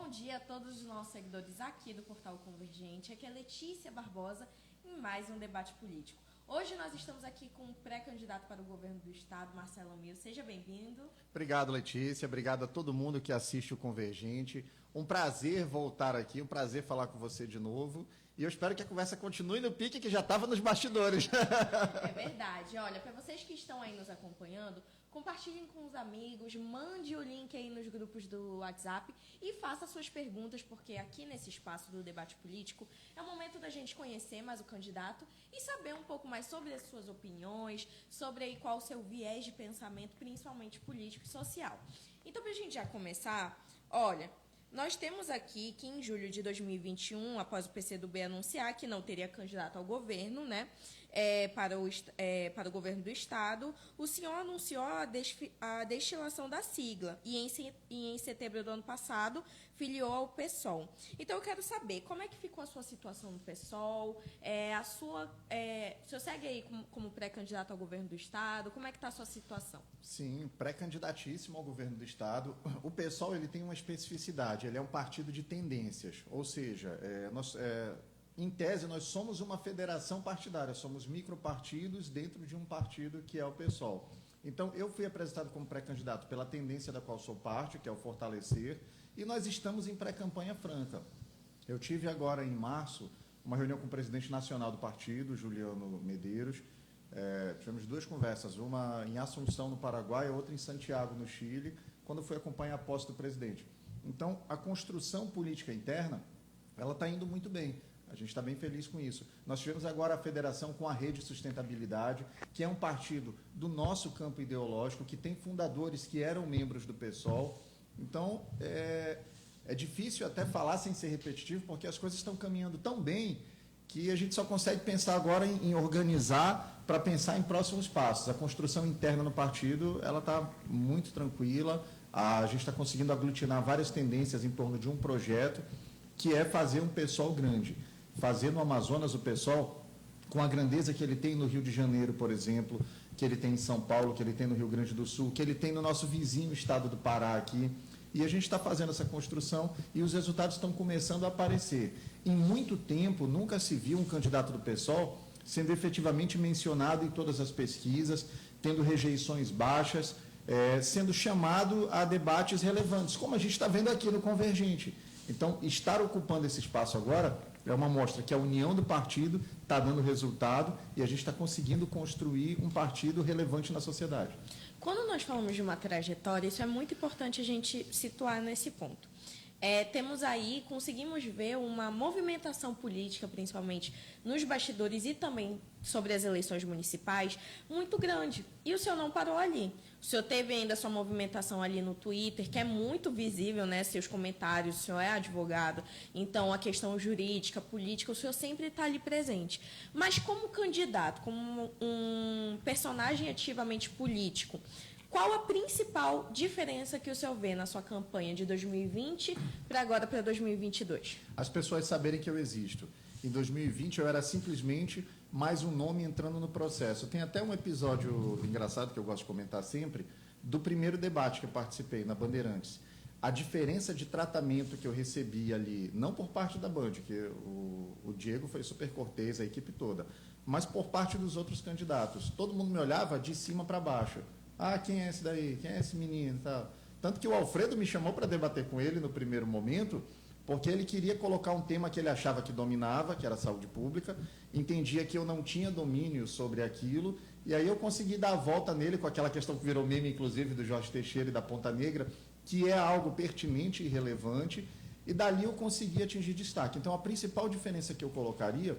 Bom dia a todos os nossos seguidores aqui do Portal Convergente. Aqui é Letícia Barbosa em mais um debate político. Hoje nós estamos aqui com o pré-candidato para o governo do estado, Marcelo Amil. Seja bem-vindo. Obrigado, Letícia. Obrigado a todo mundo que assiste o Convergente. Um prazer voltar aqui, um prazer falar com você de novo. E eu espero que a conversa continue no pique que já estava nos bastidores. É verdade. Olha, para vocês que estão aí nos acompanhando, compartilhem com os amigos, mande o link aí nos grupos do WhatsApp e faça suas perguntas, porque aqui nesse espaço do debate político é o momento da gente conhecer mais o candidato e saber um pouco mais sobre as suas opiniões, sobre aí qual o seu viés de pensamento, principalmente político e social. Então, para a gente já começar, olha, nós temos aqui que em julho de 2021, após o PCdoB anunciar que não teria candidato ao governo, né, para o governo do estado, o senhor anunciou a destilação da sigla e em setembro do ano passado filiou ao PSOL. Então eu quero saber como é que ficou a sua situação no PSOL, o senhor segue aí como pré-candidato ao governo do estado, como é que está a sua situação? Sim, pré-candidatíssimo ao governo do estado. O PSOL ele tem uma especificidade, ele é um partido de tendências, ou seja, em tese, nós somos uma federação partidária, somos micropartidos dentro de um partido que é o PSOL. Então, eu fui apresentado como pré-candidato pela tendência da qual sou parte, que é o Fortalecer, e nós estamos em pré-campanha franca. Eu tive agora, em março, uma reunião com o presidente nacional do partido, Juliano Medeiros. Tivemos duas conversas, uma em Assunção, no Paraguai, e outra em Santiago, no Chile, quando fui acompanhar a posse do presidente. Então, a construção política interna, ela está indo muito bem. A gente está bem feliz com isso. Nós tivemos agora a federação com a Rede Sustentabilidade, que é um partido do nosso campo ideológico, que tem fundadores que eram membros do PSOL. Então, é difícil até falar sem ser repetitivo, porque as coisas estão caminhando tão bem que a gente só consegue pensar agora em organizar para pensar em próximos passos. A construção interna no partido ela está muito tranquila. A gente está conseguindo aglutinar várias tendências em torno de um projeto, que é fazer um PSOL grande. Fazer no Amazonas o PSOL com a grandeza que ele tem no Rio de Janeiro, por exemplo, que ele tem em São Paulo, que ele tem no Rio Grande do Sul, que ele tem no nosso vizinho estado do Pará aqui. E a gente está fazendo essa construção e os resultados estão começando a aparecer. Em muito tempo, nunca se viu um candidato do PSOL sendo efetivamente mencionado em todas as pesquisas, tendo rejeições baixas, sendo chamado a debates relevantes, como a gente está vendo aqui no Convergente. Então, estar ocupando esse espaço agora é uma mostra que a união do partido está dando resultado e a gente está conseguindo construir um partido relevante na sociedade. Quando nós falamos de uma trajetória, isso é muito importante a gente situar nesse ponto. Temos aí, conseguimos ver uma movimentação política, principalmente nos bastidores e também sobre as eleições municipais, muito grande. E o senhor não parou ali. O senhor teve ainda sua movimentação ali no Twitter, que é muito visível, né? Seus comentários, o senhor é advogado, então a questão jurídica, política, o senhor sempre está ali presente. Mas como candidato, como um personagem ativamente político, qual a principal diferença que o senhor vê na sua campanha de 2020 para agora, para 2022? As pessoas saberem que eu existo. Em 2020 eu era simplesmente mais um nome entrando no processo. Tem até um episódio engraçado que eu gosto de comentar sempre, do primeiro debate que eu participei na Bandeirantes. A diferença de tratamento que eu recebi ali, não por parte da Band, que o Diego foi super cortês, a equipe toda, mas por parte dos outros candidatos. Todo mundo me olhava de cima para baixo. Ah, quem é esse daí? Quem é esse menino? Tá. Tanto que o Alfredo me chamou para debater com ele no primeiro momento, porque ele queria colocar um tema que ele achava que dominava, que era a saúde pública, entendia que eu não tinha domínio sobre aquilo, e aí eu consegui dar a volta nele com aquela questão que virou meme, inclusive, do Jorge Teixeira e da Ponta Negra, que é algo pertinente e relevante, e dali eu consegui atingir destaque. Então, a principal diferença que eu colocaria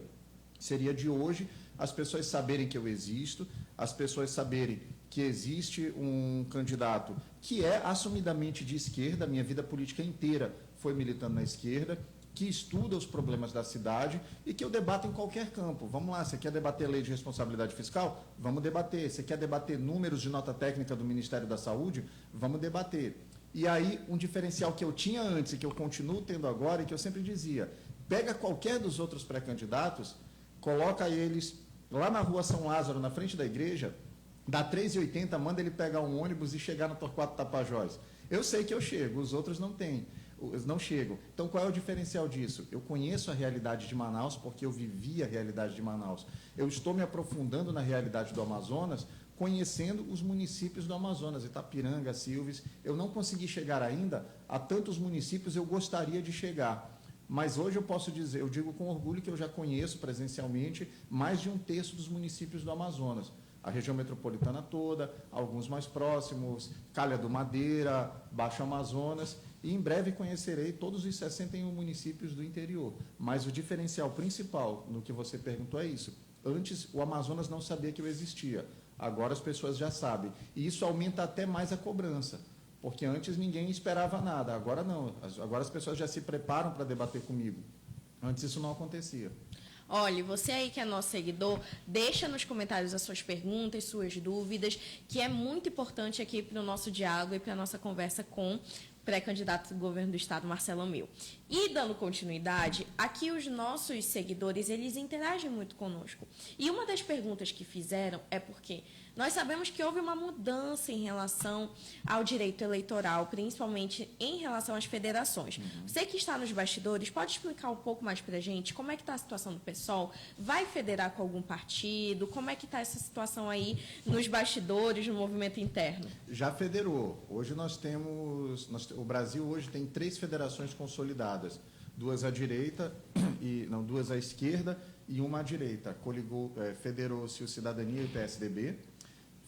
seria de hoje as pessoas saberem que eu existo, as pessoas saberem que existe um candidato que é assumidamente de esquerda, minha vida política inteira foi militando na esquerda, que estuda os problemas da cidade e que eu debato em qualquer campo. Vamos lá, você quer debater lei de responsabilidade fiscal? Vamos debater. Você quer debater números de nota técnica do Ministério da Saúde? Vamos debater. E aí, um diferencial que eu tinha antes e que eu continuo tendo agora e que eu sempre dizia, pega qualquer dos outros pré-candidatos, coloca eles lá na rua São Lázaro, na frente da igreja, dá 3,80, manda ele pegar um ônibus e chegar no Torquato Tapajós. Eu sei que eu chego, os outros não têm, não chegam. Então, qual é o diferencial disso? Eu conheço a realidade de Manaus porque eu vivi a realidade de Manaus. Eu estou me aprofundando na realidade do Amazonas, conhecendo os municípios do Amazonas, Itapiranga, Silves. Eu não consegui chegar ainda a tantos municípios eu gostaria de chegar. Mas hoje eu posso dizer, eu digo com orgulho que eu já conheço presencialmente mais de 1/3 dos municípios do Amazonas. A região metropolitana toda, alguns mais próximos, Calha do Madeira, Baixo Amazonas, e em breve conhecerei todos os 61 municípios do interior. Mas o diferencial principal no que você perguntou é isso. Antes, o Amazonas não sabia que eu existia. Agora as pessoas já sabem. E isso aumenta até mais a cobrança, porque antes ninguém esperava nada. Agora não. Agora as pessoas já se preparam para debater comigo. Antes isso não acontecia. Olha, você aí que é nosso seguidor, deixa nos comentários as suas perguntas, suas dúvidas, que é muito importante aqui para o nosso diálogo e para a nossa conversa com pré-candidato do governo do estado, Marcelo Amil. E dando continuidade, aqui os nossos seguidores, eles interagem muito conosco. E uma das perguntas que fizeram é porque nós sabemos que houve uma mudança em relação ao direito eleitoral, principalmente em relação às federações. Você que está nos bastidores, pode explicar um pouco mais para a gente como é que está a situação do PSOL? Vai federar com algum partido? Como é que está essa situação aí nos bastidores, no movimento interno? Já federou. Hoje nós temos... o Brasil hoje tem 3 federações consolidadas. 2 à direita, duas à esquerda e uma à direita. Federou-se o Cidadania e o PSDB.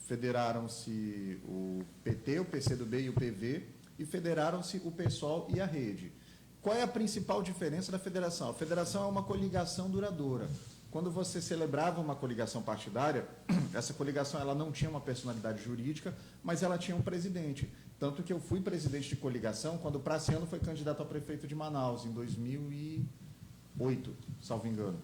Federaram-se o PT, o PCdoB e o PV, e federaram-se o PSOL e a Rede. Qual é a principal diferença da federação? A federação é uma coligação duradoura. Quando você celebrava uma coligação partidária, essa coligação ela não tinha uma personalidade jurídica, mas ela tinha um presidente. Tanto que eu fui presidente de coligação quando o Praciano foi candidato a prefeito de Manaus, em 2008, salvo engano.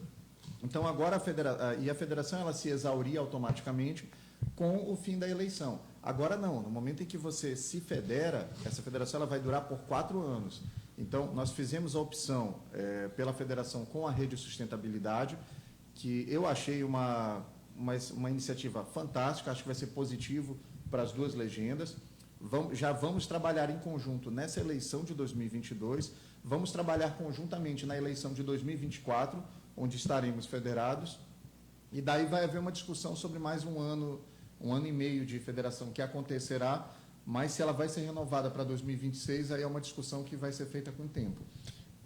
Então, agora a federação ela se exauria automaticamente com o fim da eleição. Agora não, no momento em que você se federa, essa federação ela vai durar por 4 anos. Então, nós fizemos a opção pela federação com a Rede Sustentabilidade, que eu achei uma iniciativa fantástica, acho que vai ser positivo para as 2 legendas. Já vamos trabalhar em conjunto nessa eleição de 2022, vamos trabalhar conjuntamente na eleição de 2024, onde estaremos federados, e daí vai haver uma discussão sobre mais um ano e meio de federação que acontecerá, mas se ela vai ser renovada para 2026, aí é uma discussão que vai ser feita com o tempo.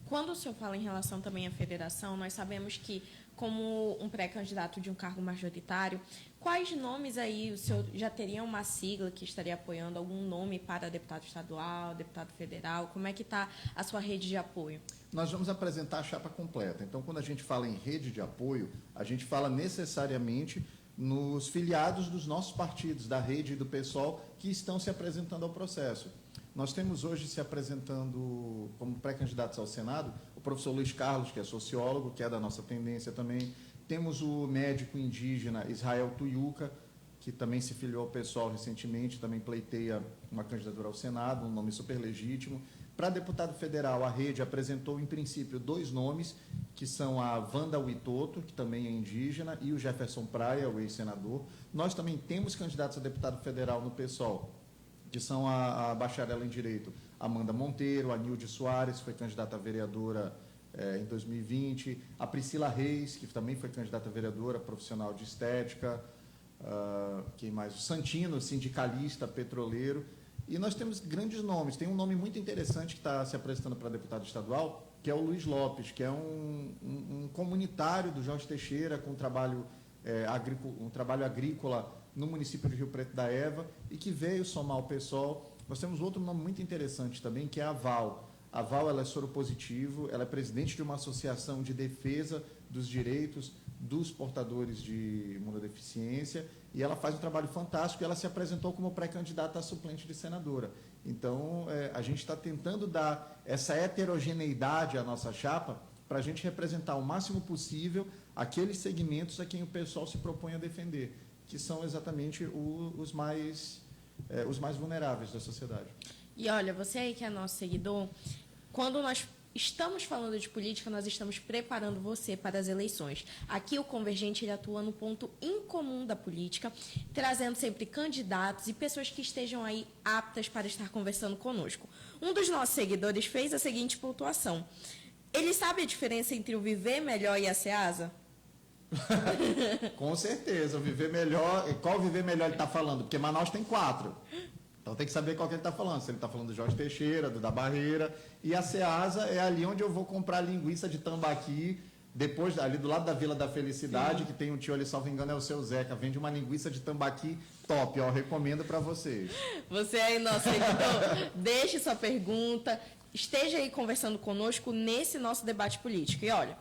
Quando o senhor fala em relação também à federação, nós sabemos que, como um pré-candidato de um cargo majoritário, quais nomes aí o senhor já teria uma sigla que estaria apoiando, algum nome para deputado estadual, deputado federal? Como é que está a sua rede de apoio? Nós vamos apresentar a chapa completa. Então, quando a gente fala em rede de apoio, a gente fala necessariamente nos filiados dos nossos partidos, da Rede e do PSOL, que estão se apresentando ao processo. Nós temos hoje se apresentando como pré-candidatos ao Senado o professor Luiz Carlos, que é sociólogo, que é da nossa tendência também. Temos o médico indígena Israel Tuiuca, que também se filiou ao PSOL recentemente, também pleiteia uma candidatura ao Senado, um nome super legítimo. Para deputado federal, a Rede apresentou, em princípio, 2 nomes, que são a Wanda Witoto, que também é indígena, e o Jefferson Praia, o ex-senador. Nós também temos candidatos a deputado federal no PSOL, que são a bacharela em Direito Amanda Monteiro, a Nilde Soares, que foi candidata a vereadora em 2020, a Priscila Reis, que também foi candidata a vereadora, profissional de estética, quem mais? O Santino, sindicalista, petroleiro. E nós temos grandes nomes. Tem um nome muito interessante que está se apresentando para deputado estadual, que é o Luiz Lopes, que é um comunitário do Jorge Teixeira, com um trabalho agrícola no município de Rio Preto da Eva, e que veio somar o PSOL. Nós temos outro nome muito interessante também, que é a Val. A Val ela é soropositivo, ela é presidente de uma associação de defesa dos direitos dos portadores de imunodeficiência, e ela faz um trabalho fantástico, e ela se apresentou como pré-candidata a suplente de senadora. Então, a gente está tentando dar essa heterogeneidade à nossa chapa para a gente representar o máximo possível aqueles segmentos a quem o pessoal se propõe a defender, que são exatamente os mais vulneráveis da sociedade. E olha, você aí que é nosso seguidor, quando nós estamos falando de política, nós estamos preparando você para as eleições. Aqui o Convergente ele atua no ponto incomum da política, trazendo sempre candidatos e pessoas que estejam aí aptas para estar conversando conosco. Um dos nossos seguidores fez a seguinte pontuação. Ele sabe a diferença entre o Viver Melhor e a Ceasa? Com certeza, o Viver Melhor. Qual Viver Melhor ele está falando? Porque Manaus tem 4. Então tem que saber qual que ele está falando. Se ele está falando do Jorge Teixeira, do da Barreira. E a Ceasa é ali onde eu vou comprar linguiça de tambaqui, depois ali do lado da Vila da Felicidade, que tem um tio ali, salvo engano, é o seu Zeca. Vende uma linguiça de tambaqui top, ó, recomendo para vocês. Você aí, nosso seguidor, deixe sua pergunta, esteja aí conversando conosco nesse nosso debate político. E olha,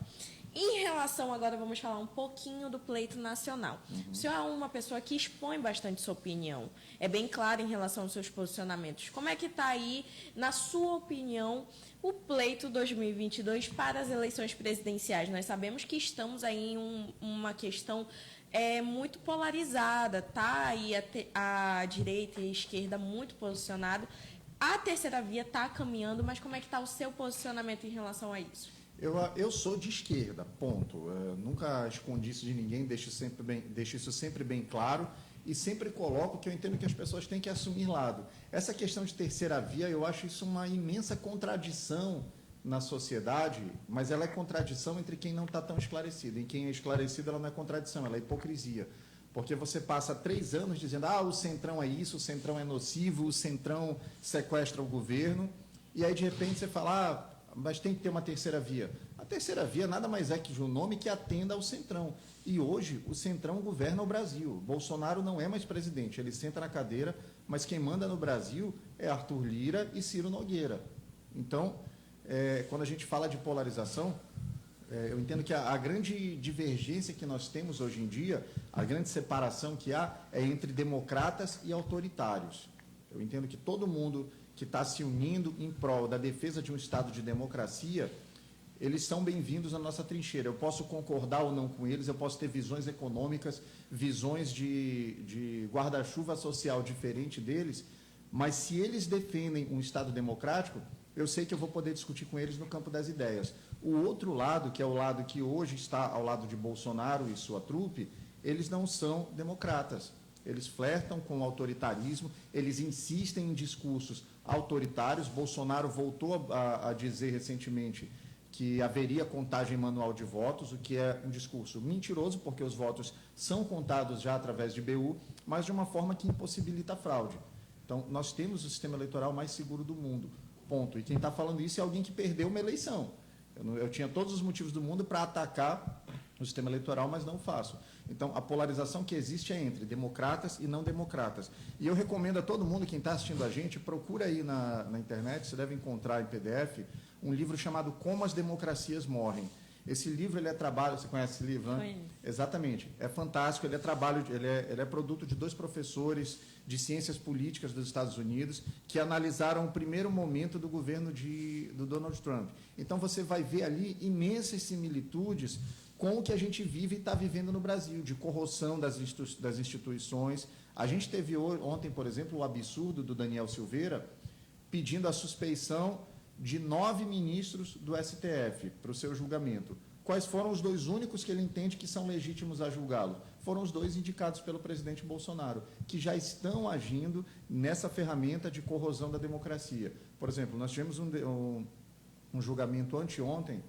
em relação, agora vamos falar um pouquinho do pleito nacional. O senhor é uma pessoa que expõe bastante sua opinião, é bem claro em relação aos seus posicionamentos. Como é que está aí, na sua opinião, o pleito 2022 para as eleições presidenciais? Nós sabemos que estamos aí em uma questão muito polarizada, tá? Aí a direita e a esquerda muito posicionado. A terceira via está caminhando, mas como é que está o seu posicionamento em relação a isso? Eu sou de esquerda, ponto. Nunca escondi isso de ninguém, deixo isso sempre bem claro e sempre coloco que eu entendo que as pessoas têm que assumir lado. Essa questão de terceira via, eu acho isso uma imensa contradição na sociedade, mas ela é contradição entre quem não está tão esclarecido. Em quem é esclarecido, ela não é contradição, ela é hipocrisia. Porque você passa 3 anos dizendo, o Centrão é isso, o Centrão é nocivo, o Centrão sequestra o governo, e aí de repente você fala, mas tem que ter uma terceira via. A terceira via nada mais é que um nome que atenda ao Centrão. E hoje o Centrão governa o Brasil. Bolsonaro não é mais presidente, ele senta na cadeira, mas quem manda no Brasil é Arthur Lira e Ciro Nogueira. Então, quando a gente fala de polarização, eu entendo que a grande divergência que nós temos hoje em dia, a grande separação que há é entre democratas e autoritários. Eu entendo que todo mundo que está se unindo em prol da defesa de um Estado de democracia, eles são bem-vindos na nossa trincheira. Eu posso concordar ou não com eles, eu posso ter visões econômicas, visões de guarda-chuva social diferente deles, mas se eles defendem um Estado democrático, eu sei que eu vou poder discutir com eles no campo das ideias. O outro lado, que é o lado que hoje está ao lado de Bolsonaro e sua trupe, eles não são democratas. Eles flertam com o autoritarismo, eles insistem em discursos autoritários. Bolsonaro voltou a dizer recentemente que haveria contagem manual de votos, o que é um discurso mentiroso, porque os votos são contados já através de BU, mas de uma forma que impossibilita a fraude. Então, nós temos o sistema eleitoral mais seguro do mundo, ponto. E quem está falando isso é alguém que perdeu uma eleição. Eu tinha todos os motivos do mundo para atacar o sistema eleitoral, mas não faço. Então, a polarização que existe é entre democratas e não democratas. E eu recomendo a todo mundo, quem está assistindo a gente, procura aí na internet, você deve encontrar em PDF, um livro chamado Como as Democracias Morrem. Esse livro, ele é trabalho, você conhece esse livro, né? Conheço. Exatamente. É fantástico, ele é trabalho, ele é produto de 2 professores de ciências políticas dos Estados Unidos que analisaram o primeiro momento do governo do Donald Trump. Então, você vai ver ali imensas similitudes com o que a gente vive e está vivendo no Brasil, de corrosão das instituições. A gente teve ontem, por exemplo, o absurdo do Daniel Silveira pedindo a suspeição de 9 ministros do STF para o seu julgamento. Quais foram os 2 únicos que ele entende que são legítimos a julgá-lo? Foram os 2 indicados pelo presidente Bolsonaro, que já estão agindo nessa ferramenta de corrosão da democracia. Por exemplo, nós tivemos um julgamento ontem,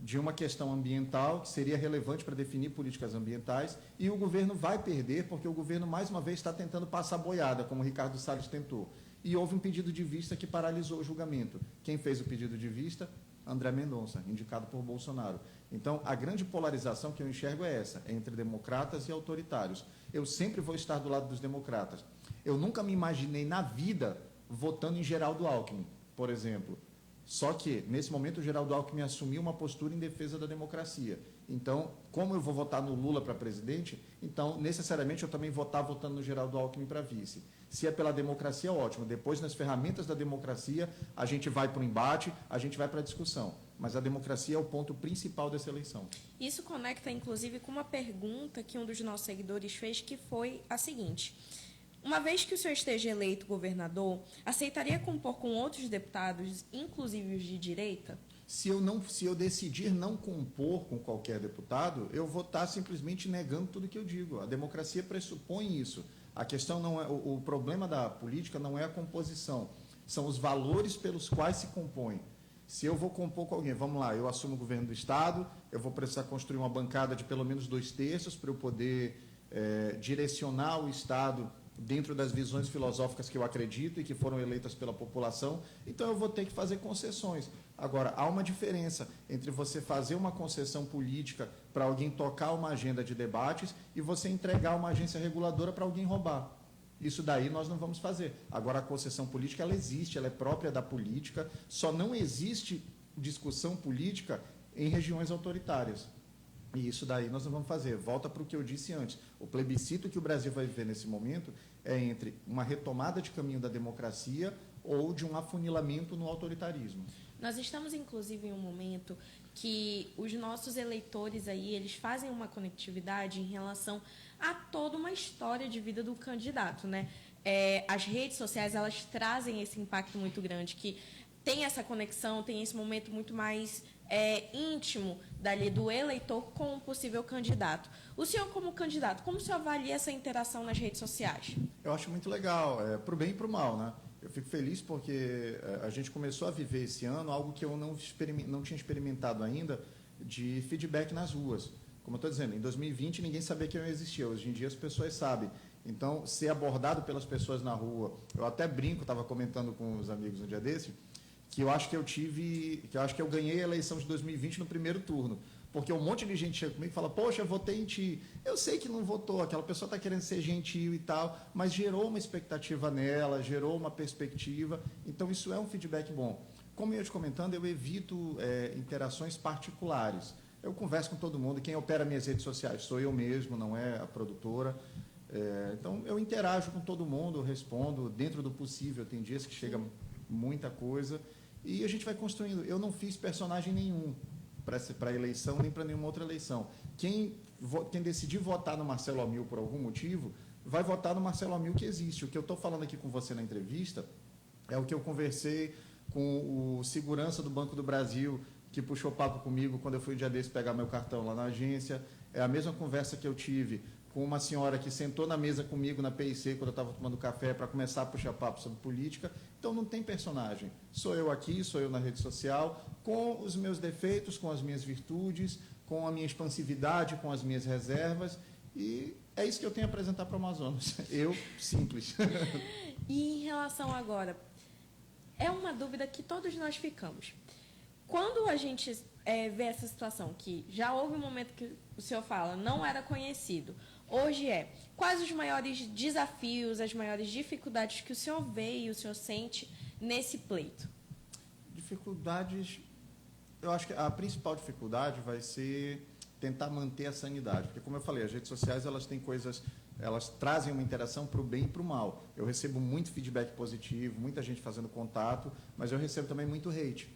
de uma questão ambiental que seria relevante para definir políticas ambientais, e o governo vai perder porque o governo, mais uma vez, está tentando passar boiada, como o Ricardo Salles tentou. E houve um pedido de vista que paralisou o julgamento. Quem fez o pedido de vista? André Mendonça, indicado por Bolsonaro. Então, a grande polarização que eu enxergo é essa, é entre democratas e autoritários. Eu sempre vou estar do lado dos democratas. Eu nunca me imaginei na vida votando em Geraldo Alckmin, por exemplo. Só que, nesse momento, o Geraldo Alckmin assumiu uma postura em defesa da democracia. Então, como eu vou votar no Lula para presidente, então, necessariamente, eu também vou estar votando no Geraldo Alckmin para vice. Se é pela democracia, ótimo. Depois, nas ferramentas da democracia, a gente vai para o embate, a gente vai para a discussão. Mas a democracia é o ponto principal dessa eleição. Isso conecta, inclusive, com uma pergunta que um dos nossos seguidores fez, que foi a seguinte. Uma vez que o senhor esteja eleito governador, aceitaria compor com outros deputados, inclusive os de direita? Se eu decidir não compor com qualquer deputado, eu vou estar simplesmente negando tudo que eu digo. A democracia pressupõe isso. A questão não é, o problema da política não é a composição, são os valores pelos quais se compõe. Se eu vou compor com alguém, vamos lá, eu assumo o governo do Estado, eu vou precisar construir uma bancada de pelo menos 2/3 para eu poder direcionar o Estado dentro das visões filosóficas que eu acredito e que foram eleitas pela população, então eu vou ter que fazer concessões. Agora, há uma diferença entre você fazer uma concessão política para alguém tocar uma agenda de debates e você entregar uma agência reguladora para alguém roubar. Isso daí nós não vamos fazer. Agora, a concessão política, ela existe, ela é própria da política, só não existe discussão política em regiões autoritárias. E isso daí nós não vamos fazer. Volta para o que eu disse antes. O plebiscito que o Brasil vai viver nesse momento é entre uma retomada de caminho da democracia ou de um afunilamento no autoritarismo. Nós estamos, inclusive, em um momento que os nossos eleitores aí, eles fazem uma conectividade em relação a toda uma história de vida do candidato, né? As redes sociais, elas trazem esse impacto muito grande, que tem essa conexão, tem esse momento muito mais íntimo dali do eleitor com o possível candidato. O senhor, como candidato, como o senhor avalia essa interação nas redes sociais? Eu acho muito legal, para o bem e para o mal, né? Eu fico feliz porque a gente começou a viver esse ano algo que eu não tinha experimentado ainda, de feedback nas ruas. Como eu estou dizendo, em 2020 ninguém sabia que eu existia, hoje em dia as pessoas sabem. Então, ser abordado pelas pessoas na rua, eu até brinco, estava comentando com os amigos um dia desse, que eu acho que eu ganhei a eleição de 2020 no primeiro turno. Porque um monte de gente chega comigo e fala, poxa, eu votei em ti. Eu sei que não votou, aquela pessoa está querendo ser gentil e tal, mas gerou uma expectativa nela, gerou uma perspectiva. Então, isso é um feedback bom. Como eu ia te comentando, eu evito interações particulares. Eu converso com todo mundo, quem opera minhas redes sociais sou eu mesmo, não é a produtora. Então, eu interajo com todo mundo, respondo dentro do possível. Tem dias que chega muita coisa e a gente vai construindo. Eu não fiz personagem nenhum para a eleição, nem para nenhuma outra eleição. Quem decidir votar no Marcelo Amil por algum motivo, vai votar no Marcelo Amil que existe. O que eu estou falando aqui com você na entrevista é o que eu conversei com o segurança do Banco do Brasil, que puxou papo comigo quando eu fui um dia desse pegar meu cartão lá na agência. É a mesma conversa que eu tive com uma senhora que sentou na mesa comigo na PIC quando eu estava tomando café para começar a puxar papo sobre política. Então, não tem personagem. Sou eu aqui, sou eu na rede social, com os meus defeitos, com as minhas virtudes, com a minha expansividade, com as minhas reservas. E é isso que eu tenho a apresentar para o Amazonas. Eu, simples. E em relação agora, é uma dúvida que todos nós ficamos. Quando a gente vê essa situação, que já houve um momento que o senhor fala, não era conhecido, hoje quais os maiores desafios, as maiores dificuldades que o senhor vê e o senhor sente nesse pleito? Dificuldades, eu acho que a principal dificuldade vai ser tentar manter a sanidade, porque, como eu falei, as redes sociais, elas têm coisas, elas trazem uma interação para o bem e para o mal. Eu recebo muito feedback positivo, muita gente fazendo contato, mas eu recebo também muito hate.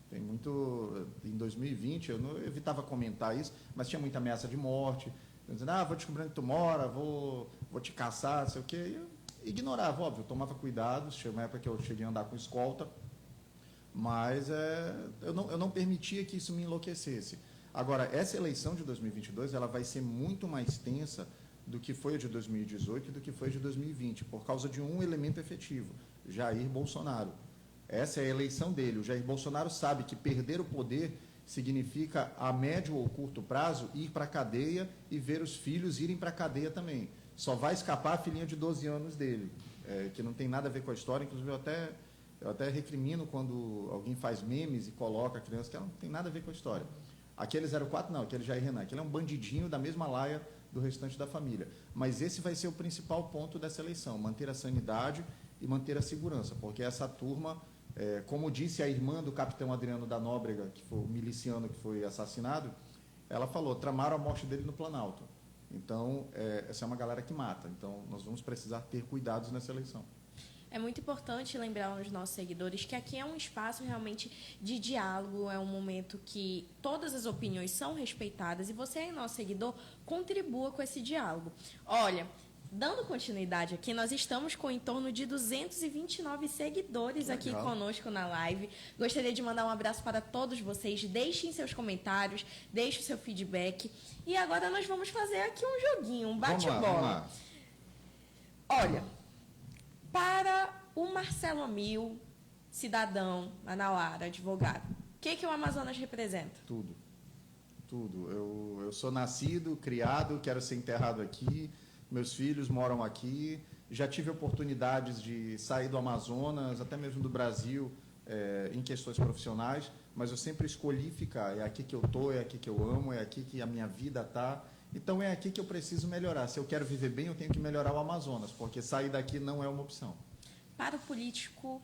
Tem muito, em 2020, eu não evitava comentar isso, mas tinha muita ameaça de morte, dizendo, vou descobrir onde tu mora, vou te caçar, não sei o quê. E eu ignorava, óbvio, eu tomava cuidados, chegou uma época que eu cheguei a andar com escolta, mas eu não permitia que isso me enlouquecesse. Agora, essa eleição de 2022, ela vai ser muito mais tensa do que foi a de 2018 e do que foi a de 2020, por causa de um elemento efetivo, Jair Bolsonaro. Essa é a eleição dele. O Jair Bolsonaro sabe que perder o poder significa, a médio ou curto prazo, ir para a cadeia e ver os filhos irem para a cadeia também. Só vai escapar a filhinha de 12 anos dele, que não tem nada a ver com a história. Inclusive, eu até recrimino quando alguém faz memes e coloca a criança, que ela não tem nada a ver com a história. Aquele 04 não, aquele Jair Renan, aquele é um bandidinho da mesma laia do restante da família. Mas esse vai ser o principal ponto dessa eleição, manter a sanidade e manter a segurança, porque essa turma... como disse a irmã do capitão Adriano da Nóbrega, que foi o miliciano que foi assassinado, ela falou, tramaram a morte dele no Planalto. Então, essa é uma galera que mata. Então, nós vamos precisar ter cuidados nessa eleição. É muito importante lembrar aos nossos seguidores que aqui é um espaço realmente de diálogo, é um momento que todas as opiniões são respeitadas e você, nosso seguidor, contribua com esse diálogo. Olha, Dando continuidade aqui, nós estamos com em torno de 229 seguidores aqui conosco na live. Gostaria de mandar um abraço para todos vocês. Deixem seus comentários, deixem o seu feedback. E agora nós vamos fazer aqui um joguinho, um bate-bola. Olha, para o Marcelo Amil, cidadão, manauara, advogado, o que o Amazonas representa? Tudo. Eu sou nascido, criado, quero ser enterrado aqui. Meus filhos moram aqui, já tive oportunidades de sair do Amazonas, até mesmo do Brasil, em questões profissionais, mas eu sempre escolhi ficar. É aqui que eu estou, é aqui que eu amo, é aqui que a minha vida está. Então, é aqui que eu preciso melhorar. Se eu quero viver bem, eu tenho que melhorar o Amazonas, porque sair daqui não é uma opção. Para o político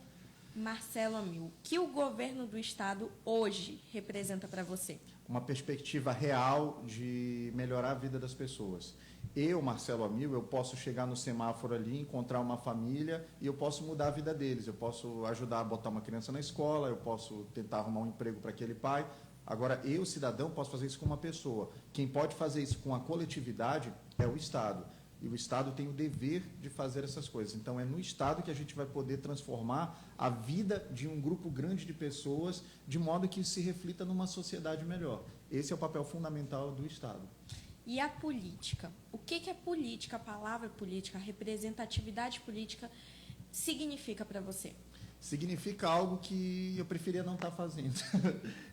Marcelo Amil, o que o governo do Estado hoje representa para você? Uma perspectiva real de melhorar a vida das pessoas. Eu, Marcelo Amil, eu posso chegar no semáforo ali, encontrar uma família e eu posso mudar a vida deles. Eu posso ajudar a botar uma criança na escola, eu posso tentar arrumar um emprego para aquele pai. Agora, eu, cidadão, posso fazer isso com uma pessoa. Quem pode fazer isso com a coletividade é o Estado. E o Estado tem o dever de fazer essas coisas. Então, é no Estado que a gente vai poder transformar a vida de um grupo grande de pessoas de modo que se reflita numa sociedade melhor. Esse é o papel fundamental do Estado. E a política? O que a política, a palavra política, a representatividade política significa para você? Significa algo que eu preferia não estar fazendo.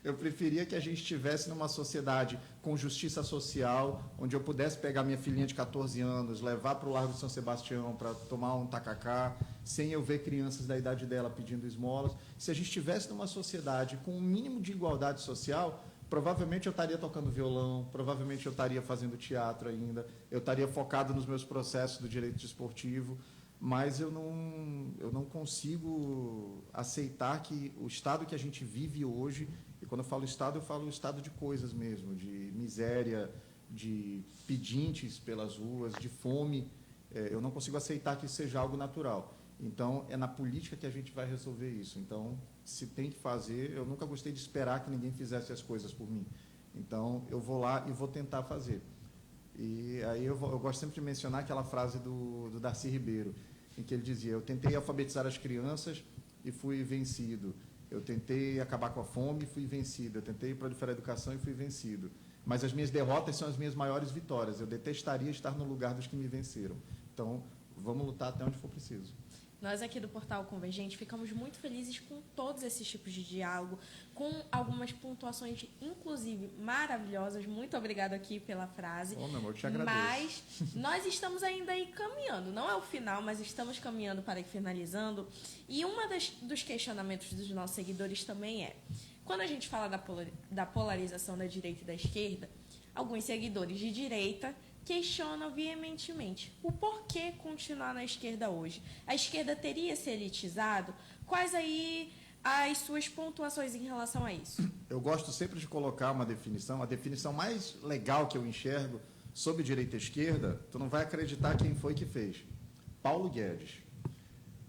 Eu preferia que a gente estivesse numa sociedade com justiça social, onde eu pudesse pegar minha filhinha de 14 anos, levar para o Largo de São Sebastião para tomar um tacacá, sem eu ver crianças da idade dela pedindo esmolas. Se a gente estivesse numa sociedade com um mínimo de igualdade social, provavelmente eu estaria tocando violão, provavelmente eu estaria fazendo teatro ainda, eu estaria focado nos meus processos do direito desportivo, mas eu não consigo aceitar que o estado que a gente vive hoje, e quando eu falo estado o estado de coisas mesmo, de miséria, de pedintes pelas ruas, de fome, eu não consigo aceitar que isso seja algo natural. Então, é na política que a gente vai resolver isso. Então, se tem que fazer, eu nunca gostei de esperar que ninguém fizesse as coisas por mim. Então, eu vou lá e vou tentar fazer. E aí eu gosto sempre de mencionar aquela frase do Darcy Ribeiro, em que ele dizia: eu tentei alfabetizar as crianças e fui vencido. Eu tentei acabar com a fome e fui vencido. Eu tentei proliferar a educação e fui vencido. Mas as minhas derrotas são as minhas maiores vitórias. Eu detestaria estar no lugar dos que me venceram. Então, vamos lutar até onde for preciso. Nós aqui do Portal Convergente ficamos muito felizes com todos esses tipos de diálogo, com algumas pontuações, inclusive, maravilhosas. Muito obrigada aqui pela frase. Meu amor, eu te agradeço. Mas nós estamos ainda aí caminhando. Não é o final, mas estamos caminhando para ir finalizando. E dos questionamentos dos nossos seguidores também é: quando a gente fala da polarização da direita e da esquerda, alguns seguidores de direita questionam veementemente o porquê continuar na esquerda hoje. A esquerda teria se elitizado? Quais aí as suas pontuações em relação a isso? Eu gosto sempre de colocar uma definição. A definição mais legal que eu enxergo sobre direita e esquerda, tu não vai acreditar quem foi que fez. Paulo Guedes.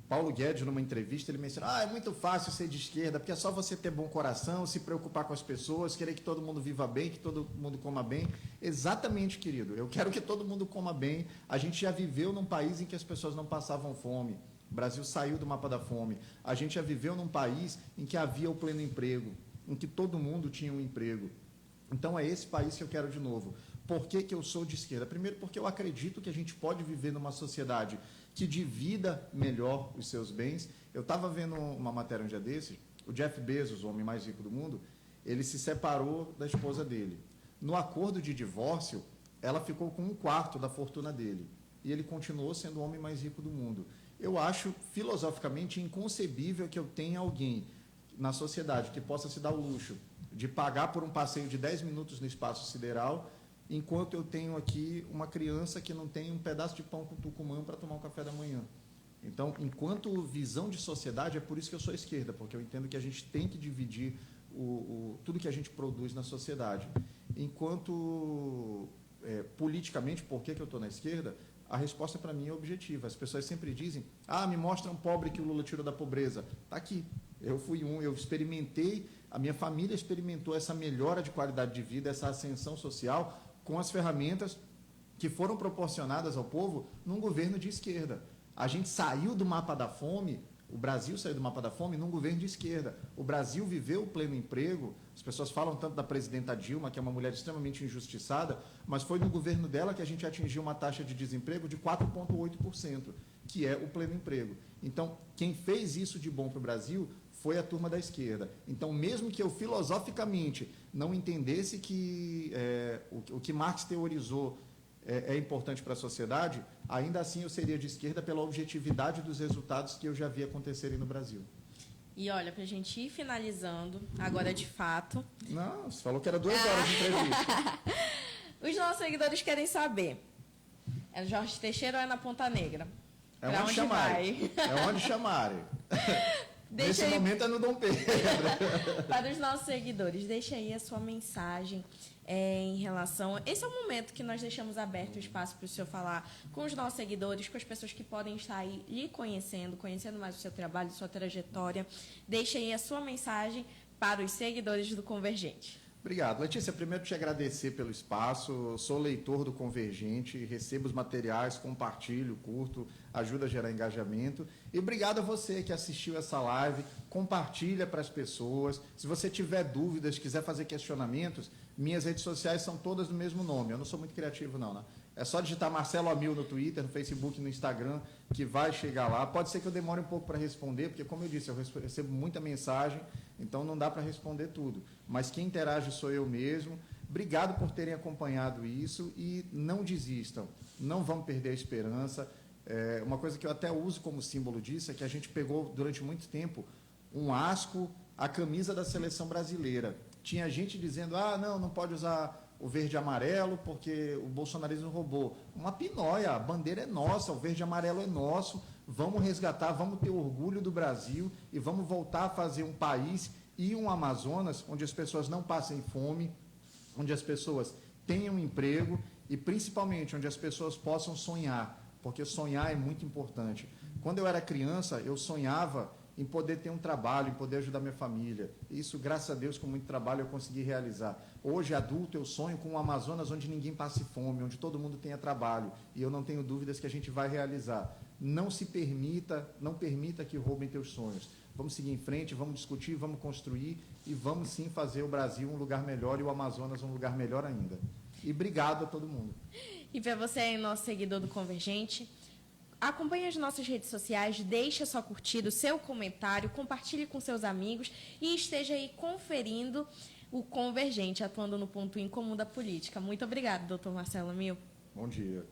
Paulo Guedes, numa entrevista, ele menciona: é muito fácil ser de esquerda, porque é só você ter bom coração, se preocupar com as pessoas, querer que todo mundo viva bem, que todo mundo coma bem. Exatamente, querido. Eu quero que todo mundo coma bem. A gente já viveu num país em que as pessoas não passavam fome. O Brasil saiu do mapa da fome. A gente já viveu num país em que havia o pleno emprego, em que todo mundo tinha um emprego. Então, é esse país que eu quero de novo. Por que eu sou de esquerda? Primeiro, porque eu acredito que a gente pode viver numa sociedade que divida melhor os seus bens. Eu estava vendo uma matéria um dia desses, o Jeff Bezos, o homem mais rico do mundo, ele se separou da esposa dele. No acordo de divórcio, ela ficou com 1/4 da fortuna dele. E ele continuou sendo o homem mais rico do mundo. Eu acho, filosoficamente, inconcebível que eu tenha alguém na sociedade que possa se dar o luxo de pagar por um passeio de 10 minutos no espaço sideral, enquanto eu tenho aqui uma criança que não tem um pedaço de pão com tucumã para tomar um café da manhã. Então, enquanto visão de sociedade, é por isso que eu sou à esquerda, porque eu entendo que a gente tem que dividir tudo que a gente produz na sociedade. Enquanto, politicamente, por que eu estou na esquerda? A resposta para mim é objetiva. As pessoas sempre dizem: me mostra um pobre que o Lula tirou da pobreza. Está aqui. Eu fui eu experimentei, a minha família experimentou essa melhora de qualidade de vida, essa ascensão social, com as ferramentas que foram proporcionadas ao povo num governo de esquerda. A gente saiu do mapa da fome, o Brasil saiu do mapa da fome num governo de esquerda. O Brasil viveu o pleno emprego. As pessoas falam tanto da presidenta Dilma, que é uma mulher extremamente injustiçada, mas foi no governo dela que a gente atingiu uma taxa de desemprego de 4,8%, que é o pleno emprego. Então, quem fez isso de bom para o Brasil foi a turma da esquerda. Então, mesmo que eu filosoficamente não entendesse que o que Marx teorizou é importante para a sociedade, ainda assim eu seria de esquerda pela objetividade dos resultados que eu já vi acontecerem no Brasil. E olha, para a gente ir finalizando, agora de fato... Não, você falou que era 2 horas de entrevista. Os nossos seguidores querem saber, é Jorge Teixeira ou é na Ponta Negra? É onde chamarem. É onde chamarem. Nesse momento é no Dom Pedro. Para os nossos seguidores, deixa aí a sua mensagem em relação... Esse é o momento que nós deixamos aberto o espaço para o senhor falar com os nossos seguidores, com as pessoas que podem estar aí lhe conhecendo mais o seu trabalho, sua trajetória. Deixa aí a sua mensagem para os seguidores do Convergente. Obrigado. Letícia, primeiro te agradecer pelo espaço. Eu sou leitor do Convergente, recebo os materiais, compartilho, curto, ajuda a gerar engajamento. E obrigado a você que assistiu essa live, compartilha para as pessoas. Se você tiver dúvidas, quiser fazer questionamentos, minhas redes sociais são todas do mesmo nome. Eu não sou muito criativo, não, né? É só digitar Marcelo Amil no Twitter, no Facebook, no Instagram, que vai chegar lá. Pode ser que eu demore um pouco para responder, porque, como eu disse, eu recebo muita mensagem, então não dá para responder tudo. Mas quem interage sou eu mesmo. Obrigado por terem acompanhado isso e não desistam, não vamos perder a esperança. Uma coisa que eu até uso como símbolo disso é que a gente pegou, durante muito tempo, um asco, a camisa da seleção brasileira. Tinha gente dizendo, não pode usar o verde e amarelo porque o bolsonarismo roubou. Uma pinóia, a bandeira é nossa, o verde e amarelo é nosso, vamos resgatar, vamos ter orgulho do Brasil e vamos voltar a fazer um país e um Amazonas onde as pessoas não passem fome, onde as pessoas tenham emprego e, principalmente, onde as pessoas possam sonhar, porque sonhar é muito importante. Quando eu era criança, eu sonhava em poder ter um trabalho, em poder ajudar minha família. Isso, graças a Deus, com muito trabalho, eu consegui realizar. Hoje, adulto, eu sonho com um Amazonas onde ninguém passe fome, onde todo mundo tenha trabalho. E eu não tenho dúvidas que a gente vai realizar. Não permita que roubem teus sonhos. Vamos seguir em frente, vamos discutir, vamos construir e vamos sim fazer o Brasil um lugar melhor e o Amazonas um lugar melhor ainda. E obrigado a todo mundo. E para você aí, nosso seguidor do Convergente, acompanhe as nossas redes sociais, deixe a sua curtida, o seu comentário, compartilhe com seus amigos e esteja aí conferindo o Convergente, atuando no ponto em comum da política. Muito obrigada, doutor Marcelo Amil. Bom dia.